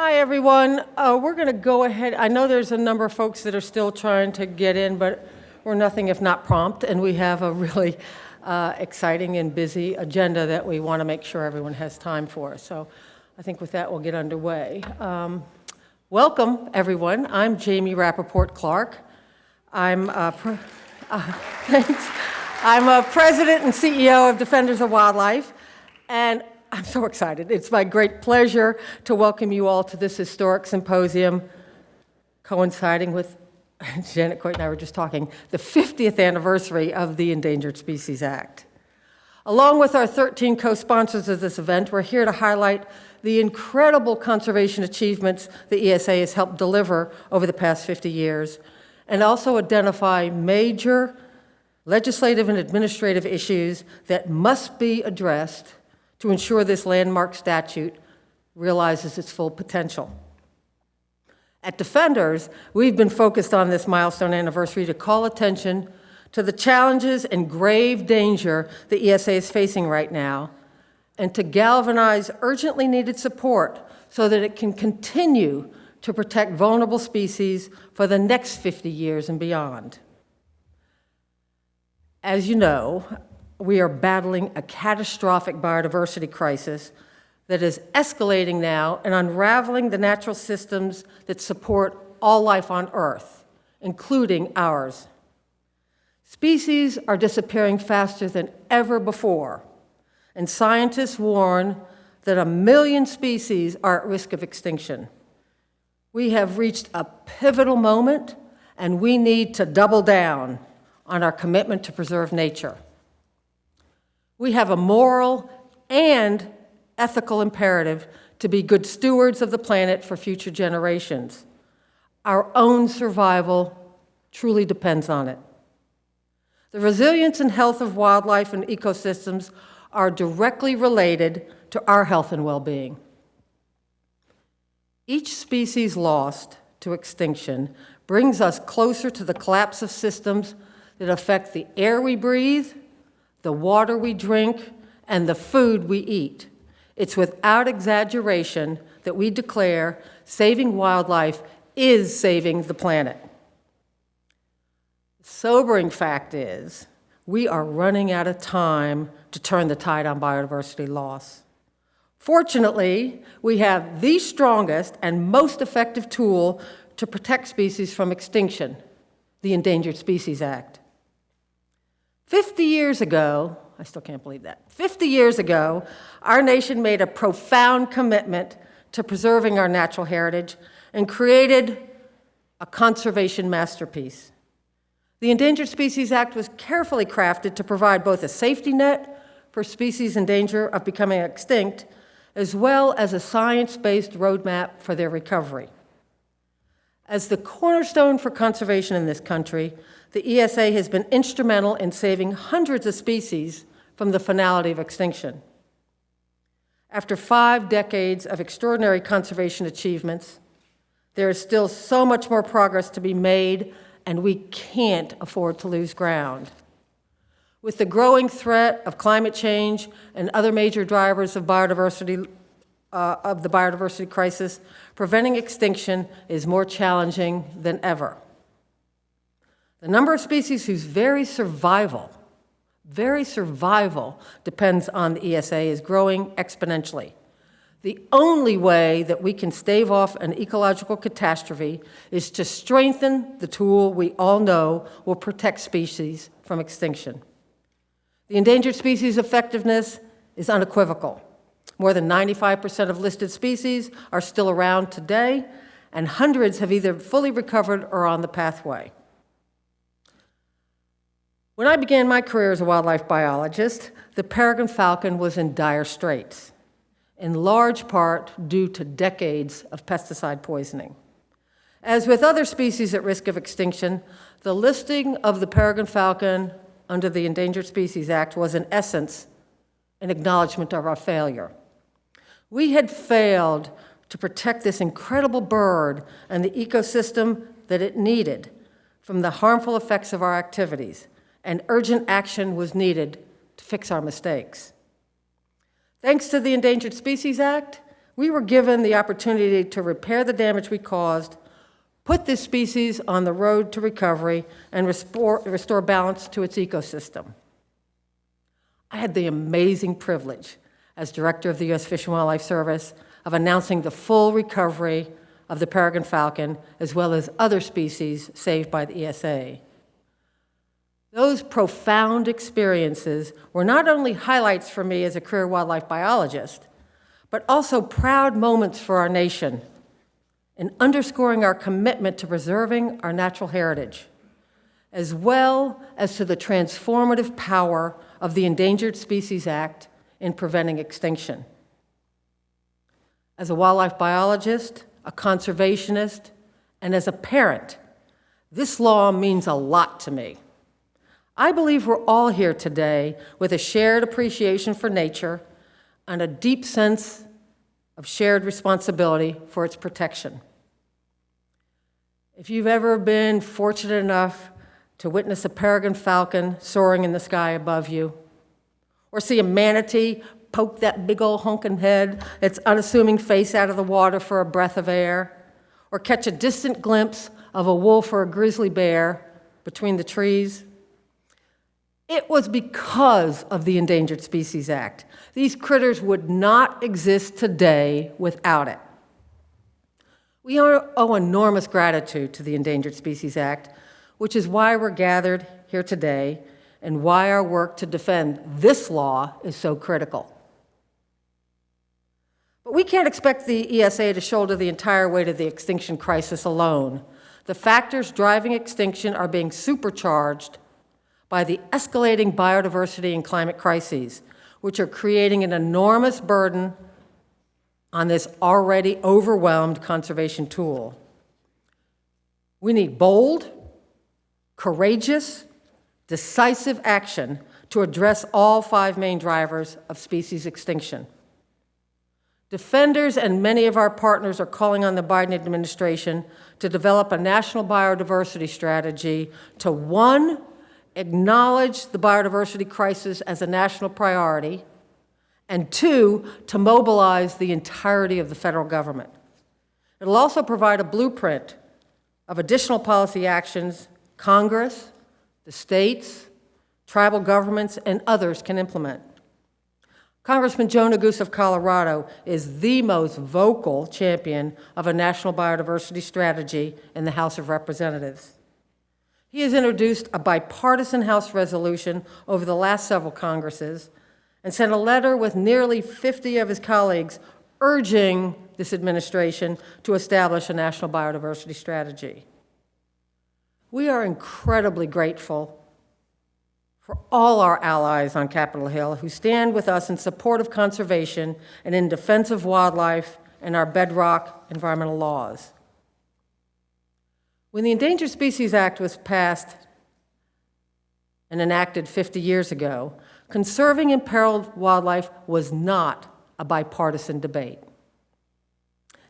Hi, everyone. We're going to go ahead. I know there's a number of folks that are still trying to get in, but we're nothing if not prompt, and we have a really exciting and busy agenda that we want to make sure everyone has time for. So I think with that, we'll get underway. Welcome, everyone. I'm Jamie Rappaport Clark. I'm thanks. I'm a president and CEO of Defenders of Wildlife, and I'm so excited. It's my great pleasure to welcome you all to this historic symposium coinciding with, Janet Coit and I were just talking, the 50th anniversary of the Endangered Species Act. Along with our 13 co-sponsors of this event, we're here to highlight the incredible conservation achievements the ESA has helped deliver over the past 50 years, and also identify major legislative and administrative issues that must be addressed to ensure this landmark statute realizes its full potential. At Defenders, we've been focused on this milestone anniversary to call attention to the challenges and grave danger the ESA is facing right now, and to galvanize urgently needed support so that it can continue to protect vulnerable species for the next 50 years and beyond. As you know, we are battling a catastrophic biodiversity crisis that is escalating now and unraveling the natural systems that support all life on Earth, including ours. Species are disappearing faster than ever before, and scientists warn that 1 million species are at risk of extinction. We have reached a pivotal moment, and we need to double down on our commitment to preserve nature. We have a moral and ethical imperative to be good stewards of the planet for future generations. Our own survival truly depends on it. The resilience and health of wildlife and ecosystems are directly related to our health and well-being. Each species lost to extinction brings us closer to the collapse of systems that affect the air we breathe, the water we drink, and the food we eat. It's without exaggeration that we declare saving wildlife is saving the planet. The sobering fact is, we are running out of time to turn the tide on biodiversity loss. Fortunately, we have the strongest and most effective tool to protect species from extinction, the Endangered Species Act. 50 years ago, I still can't believe that, 50 years ago, our nation made a profound commitment to preserving our natural heritage and created a conservation masterpiece. The Endangered Species Act was carefully crafted to provide both a safety net for species in danger of becoming extinct, as well as a science-based roadmap for their recovery. As the cornerstone for conservation in this country, the ESA has been instrumental in saving hundreds of species from the finality of extinction. After 5 decades of extraordinary conservation achievements, there is still so much more progress to be made, and we can't afford to lose ground. With the growing threat of climate change and other major drivers of biodiversity, of the biodiversity crisis, preventing extinction is more challenging than ever. The number of species whose very survival depends on the ESA is growing exponentially. The only way that we can stave off an ecological catastrophe is to strengthen the tool we all know will protect species from extinction. The endangered species effectiveness is unequivocal. More than 95% of listed species are still around today, and hundreds have either fully recovered or are on the pathway. When I began my career as a wildlife biologist, the peregrine falcon was in dire straits, in large part due to decades of pesticide poisoning. As with other species at risk of extinction, the listing of the peregrine falcon under the Endangered Species Act was, in essence, an acknowledgement of our failure. We had failed to protect this incredible bird and the ecosystem that it needed from the harmful effects of our activities, and urgent action was needed to fix our mistakes. Thanks to the Endangered Species Act, we were given the opportunity to repair the damage we caused, put this species on the road to recovery, and restore balance to its ecosystem. I had the amazing privilege, as director of the U.S. Fish and Wildlife Service, of announcing the full recovery of the peregrine falcon, as well as other species saved by the ESA. Those profound experiences were not only highlights for me as a career wildlife biologist, but also proud moments for our nation in underscoring our commitment to preserving our natural heritage, as well as to the transformative power of the Endangered Species Act in preventing extinction. As a wildlife biologist, a conservationist, and as a parent, this law means a lot to me. I believe we're all here today with a shared appreciation for nature and a deep sense of shared responsibility for its protection. If you've ever been fortunate enough to witness a peregrine falcon soaring in the sky above you, or see a manatee poke that big old honking head, its unassuming face out of the water for a breath of air, or catch a distant glimpse of a wolf or a grizzly bear between the trees, it was because of the Endangered Species Act. These critters would not exist today without it. We owe enormous gratitude to the Endangered Species Act, which is why we're gathered here today and why our work to defend this law is so critical. But we can't expect the ESA to shoulder the entire weight of the extinction crisis alone. The factors driving extinction are being supercharged by the escalating biodiversity and climate crises, which are creating an enormous burden on this already overwhelmed conservation tool. We need bold, courageous, decisive action to address all 5 main drivers of species extinction. Defenders and many of our partners are calling on the Biden administration to develop a national biodiversity strategy to, 1, acknowledge the biodiversity crisis as a national priority, and 2, to mobilize the entirety of the federal government. It'll also provide a blueprint of additional policy actions Congress, the states, tribal governments, and others can implement. Congressman Joe Neguse of Colorado is the most vocal champion of a national biodiversity strategy in the House of Representatives. He has introduced a bipartisan House resolution over the last several Congresses and sent a letter with nearly 50 of his colleagues urging this administration to establish a national biodiversity strategy. We are incredibly grateful for all our allies on Capitol Hill who stand with us in support of conservation and in defense of wildlife and our bedrock environmental laws. When the Endangered Species Act was passed and enacted 50 years ago, conserving imperiled wildlife was not a bipartisan debate.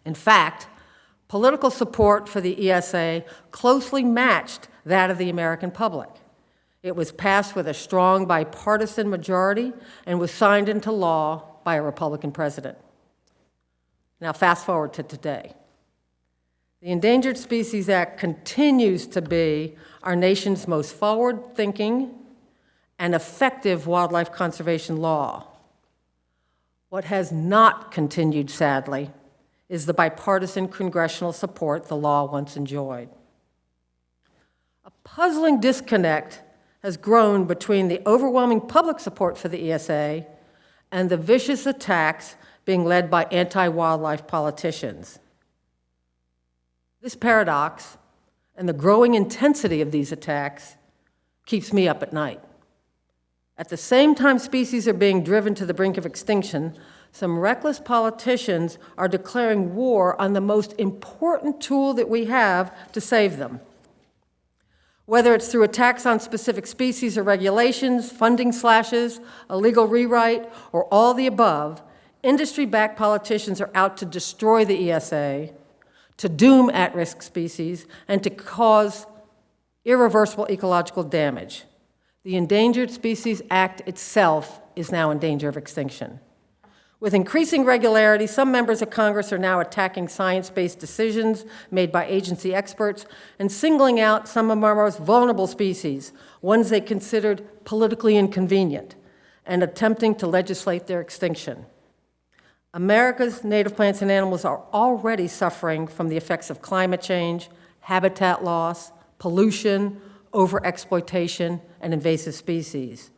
In fact, political support for the ESA closely matched that of the American public. It was passed with a strong bipartisan majority and was signed into law by a Republican president. Now, fast forward to today. The Endangered Species Act continues to be our nation's most forward-thinking and effective wildlife conservation law. What has not continued, sadly, is the bipartisan congressional support the law once enjoyed. A puzzling disconnect has grown between the overwhelming public support for the ESA and the vicious attacks being led by anti-wildlife politicians. This paradox and the growing intensity of these attacks keeps me up at night. At the same time species are being driven to the brink of extinction, some reckless politicians are declaring war on the most important tool that we have to save them. Whether it's through attacks on specific species or regulations, funding slashes, a legal rewrite, or all the above, industry-backed politicians are out to destroy the ESA, to doom at-risk species, and to cause irreversible ecological damage. The Endangered Species Act itself is now in danger of extinction. With increasing regularity, some members of Congress are now attacking science-based decisions made by agency experts and singling out some of our most vulnerable species, ones they considered politically inconvenient, and attempting to legislate their extinction. America's native plants and animals are already suffering from the effects of climate change, habitat loss, pollution, overexploitation, and invasive species.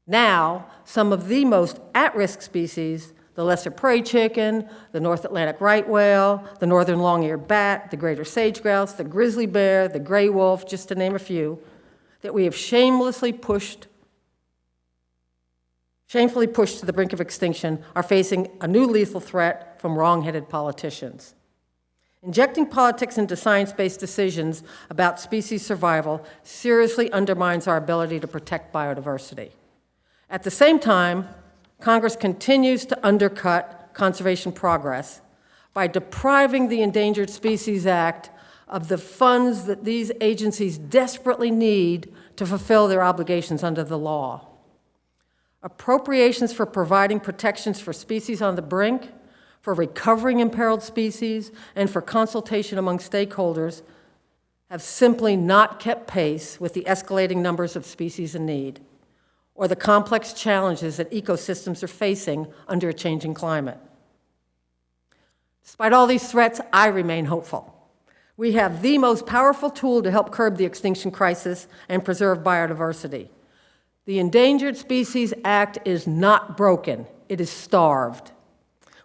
Now, some of the most at-risk species, the lesser prairie chicken, the North Atlantic right whale, the northern long-eared bat, the greater sage-grouse, the grizzly bear, the gray wolf, just to name a few, that we have shamefully pushed to the brink of extinction, are facing a new lethal threat from wrong-headed politicians. Injecting politics into science-based decisions about species survival seriously undermines our ability to protect biodiversity. At the same time, Congress continues to undercut conservation progress by depriving the Endangered Species Act of the funds that these agencies desperately need to fulfill their obligations under the law. Appropriations for providing protections for species on the brink, for recovering imperiled species, and for consultation among stakeholders have simply not kept pace with the escalating numbers of species in need, or the complex challenges that ecosystems are facing under a changing climate. Despite all these threats, I remain hopeful. We have the most powerful tool to help curb the extinction crisis and preserve biodiversity. The Endangered Species Act is not broken, it is starved.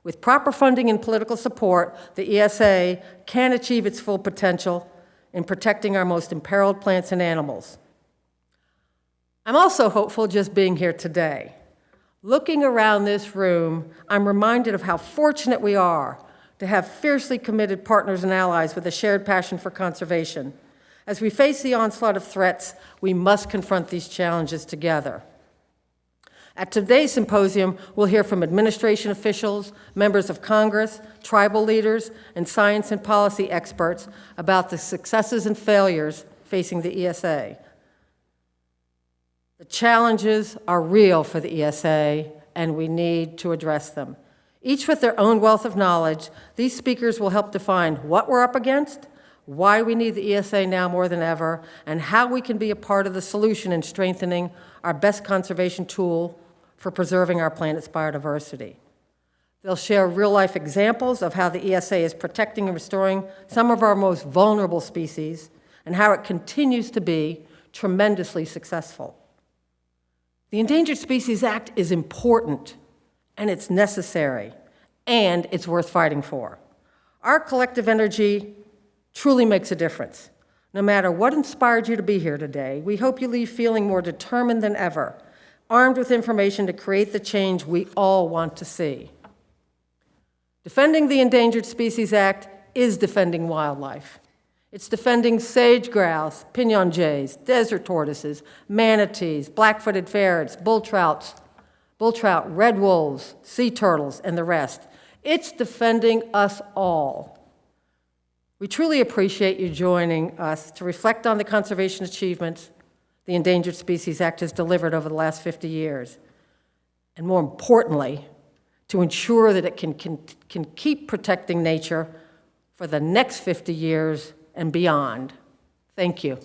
With proper funding and political support, the ESA can achieve its full potential in protecting our most imperiled plants and animals. I'm also hopeful just being here today. Looking around this room, I'm reminded of how fortunate we are to have fiercely committed partners and allies with a shared passion for conservation. As we face the onslaught of threats, we must confront these challenges together. At today's symposium, we'll hear from administration officials, members of Congress, tribal leaders, and science and policy experts about the successes and failures facing the ESA. The challenges are real for the ESA, and we need to address them. Each with their own wealth of knowledge, these speakers will help define what we're up against, why we need the ESA now more than ever, and how we can be a part of the solution in strengthening our best conservation tool for preserving our planet's biodiversity. They'll share real-life examples of how the ESA is protecting and restoring some of our most vulnerable species and how it continues to be tremendously successful. The Endangered Species Act is important, and it's necessary, and it's worth fighting for. Our collective energy truly makes a difference. No matter what inspired you to be here today, we hope you leave feeling more determined than ever, armed with information to create the change we all want to see. Defending the Endangered Species Act is defending wildlife. It's defending sage-grouse, pinyon jays, desert tortoises, manatees, black-footed ferrets, bull trout, red wolves, sea turtles, and the rest. It's defending us all. We truly appreciate you joining us to reflect on the conservation achievements the Endangered Species Act has delivered over the last 50 years, and more importantly, to ensure that it can keep protecting nature for the next 50 years and beyond. Thank you.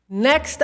Next,